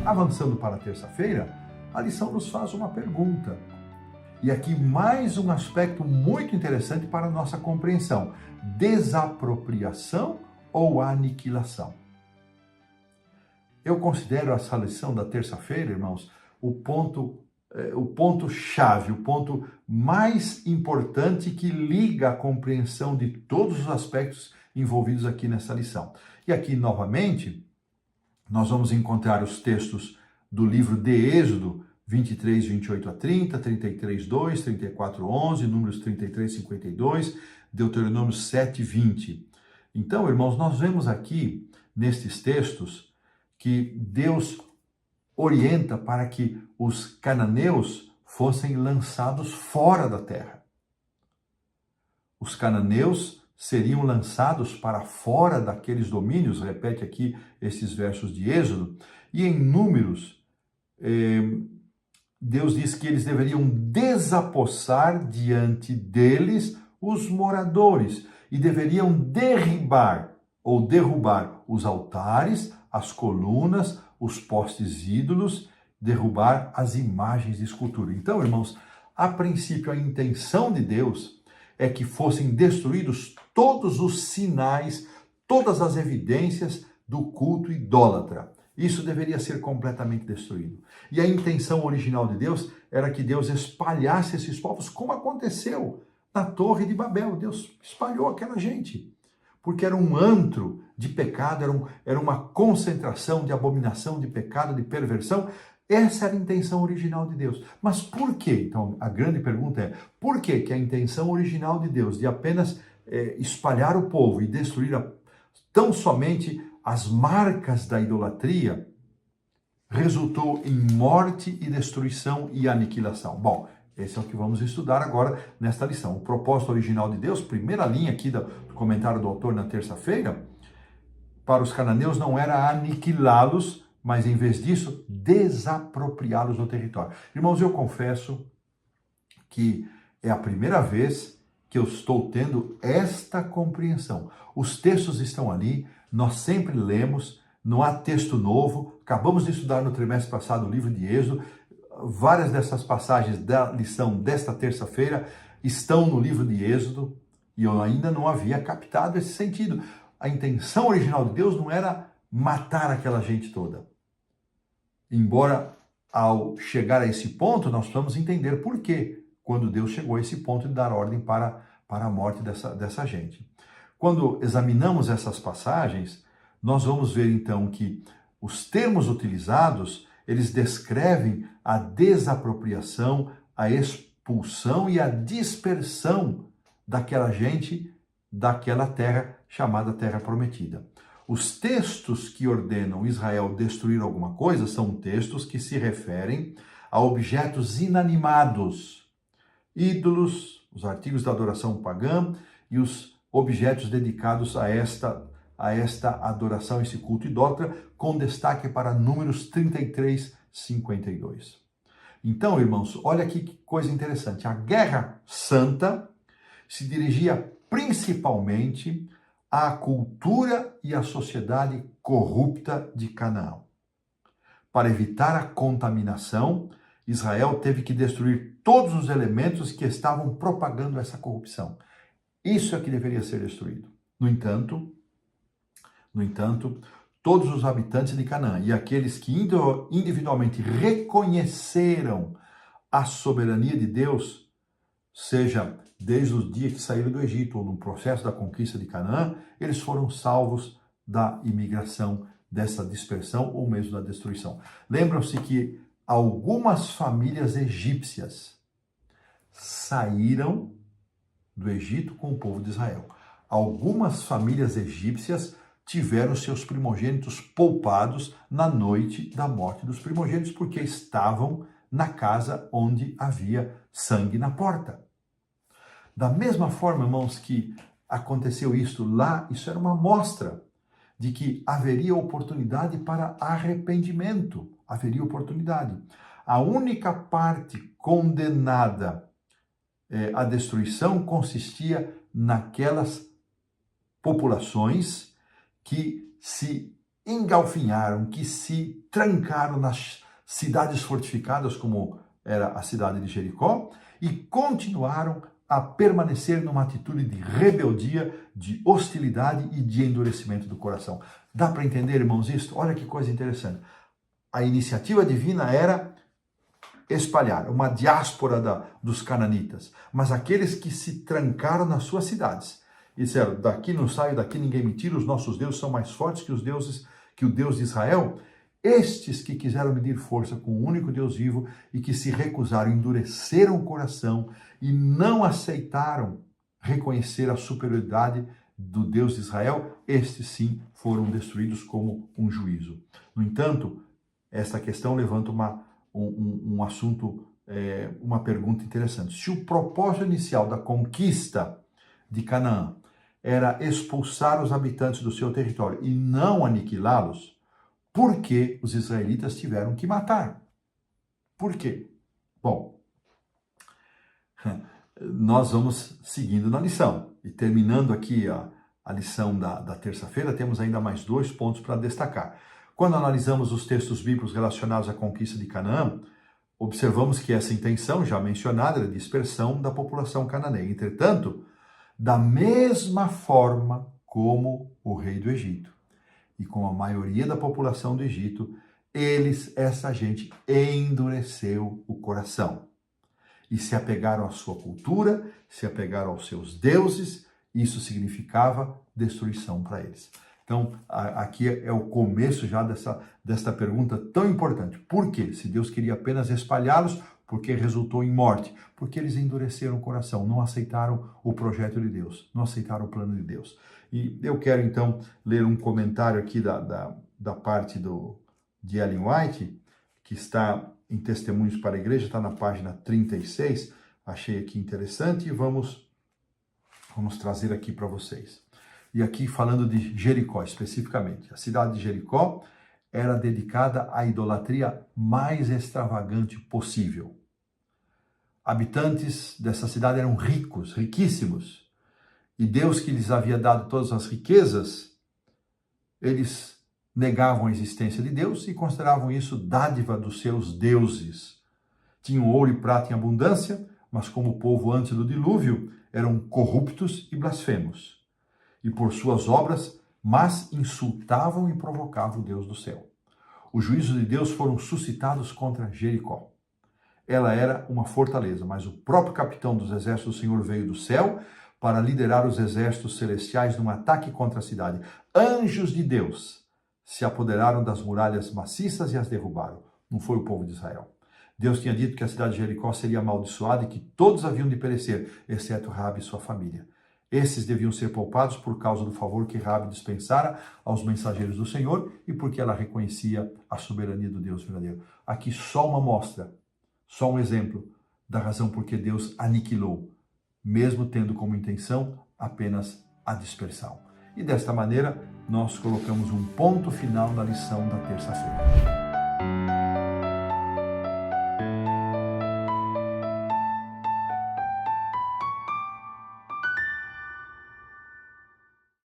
Avançando para a terça-feira, a lição nos faz uma pergunta. E aqui mais um aspecto muito interessante para a nossa compreensão: desapropriação ou aniquilação? Eu considero essa lição da terça-feira, irmãos, o ponto-chave, o ponto mais importante que liga a compreensão de todos os aspectos envolvidos aqui nessa lição. E aqui, novamente, nós vamos encontrar os textos do livro de Êxodo, 23, 28 a 30, 33, 2, 34, 11, Números 33, 52, Deuteronômio 7, 20. Então, irmãos, nós vemos aqui, nestes textos, que Deus orienta para que os cananeus fossem lançados fora da terra. Os cananeus seriam lançados para fora daqueles domínios, repete aqui esses versos de Êxodo, e em Números, Deus diz que eles deveriam desapossar diante deles os moradores e deveriam derrubar os altares, as colunas, os postes ídolos, derrubar as imagens de escultura. Então, irmãos, a princípio a intenção de Deus é que fossem destruídos todos os sinais, todas as evidências do culto idólatra. Isso deveria ser completamente destruído. E a intenção original de Deus era que Deus espalhasse esses povos, como aconteceu na Torre de Babel. Deus espalhou aquela gente, porque era um antro de pecado, era uma concentração de abominação, de pecado, de perversão. Essa era a intenção original de Deus. Mas por quê? Então, a grande pergunta é, por que a intenção original de Deus de apenas espalhar o povo e destruir tão somente as marcas da idolatria resultou em morte e destruição e aniquilação? Bom, esse é o que vamos estudar agora nesta lição. O propósito original de Deus, primeira linha aqui do comentário do autor na terça-feira, para os cananeus não era aniquilá-los, mas em vez disso, desapropriá-los do território. Irmãos, eu confesso que é a primeira vez que eu estou tendo esta compreensão. Os textos estão ali, nós sempre lemos, não há texto novo. Acabamos de estudar no trimestre passado o livro de Êxodo. Várias dessas passagens da lição desta terça-feira estão no livro de Êxodo e eu ainda não havia captado esse sentido. A intenção original de Deus não era matar aquela gente toda. Embora, ao chegar a esse ponto, nós precisamos entender por quê, quando Deus chegou a esse ponto de dar ordem para a morte dessa gente. Quando examinamos essas passagens, nós vamos ver então que os termos utilizados, eles descrevem a desapropriação, a expulsão e a dispersão daquela gente daquela terra chamada Terra Prometida. Os textos que ordenam Israel destruir alguma coisa são textos que se referem a objetos inanimados, ídolos, os artigos da adoração pagã e os objetos dedicados a esta adoração, esse culto idólatra, com destaque para Números 33, 52. Então, irmãos, olha aqui que coisa interessante. A Guerra Santa se dirigia principalmente à cultura e à sociedade corrupta de Canaã. Para evitar a contaminação, Israel teve que destruir todos os elementos que estavam propagando essa corrupção. Isso é que deveria ser destruído. No entanto, todos os habitantes de Canaã e aqueles que individualmente reconheceram a soberania de Deus, seja desde o dia que saíram do Egito ou no processo da conquista de Canaã, eles foram salvos da imigração, dessa dispersão ou mesmo da destruição. Lembram-se que algumas famílias egípcias saíram do Egito com o povo de Israel. Algumas famílias egípcias tiveram seus primogênitos poupados na noite da morte dos primogênitos, porque estavam na casa onde havia sangue na porta. Da mesma forma, irmãos, que aconteceu isso lá, isso era uma amostra de que haveria oportunidade para arrependimento, haveria oportunidade. A única parte condenada à destruição consistia naquelas populações que se engalfinharam, que se trancaram nas cidades fortificadas, como era a cidade de Jericó, e continuaram a permanecer numa atitude de rebeldia, de hostilidade e de endurecimento do coração. Dá para entender, irmãos, isso? Olha que coisa interessante. A iniciativa divina era espalhar uma diáspora dos cananitas, mas aqueles que se trancaram nas suas cidades e disseram: daqui não saio, daqui ninguém me tira, os nossos deuses são mais fortes que os deuses, que o Deus de Israel. Estes que quiseram medir força com o único Deus vivo e que se recusaram, endureceram o coração e não aceitaram reconhecer a superioridade do Deus de Israel, estes sim foram destruídos como um juízo. No entanto, esta questão levanta um assunto, uma pergunta interessante. Se o propósito inicial da conquista de Canaã era expulsar os habitantes do seu território e não aniquilá-los, por que os israelitas tiveram que matar? Por quê? Bom, nós vamos seguindo na lição. E terminando aqui a lição da terça-feira, temos ainda mais 2 pontos para destacar. Quando analisamos os textos bíblicos relacionados à conquista de Canaã, observamos que essa intenção, já mencionada, era a dispersão da população cananeia. Entretanto, da mesma forma como o rei do Egito e com a maioria da população do Egito, essa gente endureceu o coração e se apegaram à sua cultura, se apegaram aos seus deuses. Isso significava destruição para eles. Então, aqui é o começo já dessa pergunta tão importante. Por quê? Se Deus queria apenas espalhá-los, porque resultou em morte? Porque eles endureceram o coração, não aceitaram o projeto de Deus, não aceitaram o plano de Deus. E eu quero, então, ler um comentário aqui da parte de Ellen White, que está em Testemunhos para a Igreja, está na página 36. Achei aqui interessante e vamos trazer aqui para vocês. E aqui falando de Jericó especificamente. A cidade de Jericó era dedicada à idolatria mais extravagante possível. Habitantes dessa cidade eram ricos, riquíssimos. E Deus, que lhes havia dado todas as riquezas, eles negavam a existência de Deus e consideravam isso dádiva dos seus deuses. Tinham ouro e prata em abundância, mas como o povo antes do dilúvio, eram corruptos e blasfemos. E por suas obras, mas insultavam e provocavam o Deus do céu. Os juízos de Deus foram suscitados contra Jericó. Ela era uma fortaleza, mas o próprio capitão dos exércitos do Senhor veio do céu para liderar os exércitos celestiais num ataque contra a cidade. Anjos de Deus se apoderaram das muralhas maciças e as derrubaram. Não foi o povo de Israel. Deus tinha dito que a cidade de Jericó seria amaldiçoada e que todos haviam de perecer, exceto Raabe e sua família. Esses deviam ser poupados por causa do favor que Raabe dispensara aos mensageiros do Senhor e porque ela reconhecia a soberania do Deus verdadeiro. Aqui só uma mostra, só um exemplo da razão por que Deus aniquilou, mesmo tendo como intenção apenas a dispersão. E desta maneira, nós colocamos um ponto final na lição da terça-feira.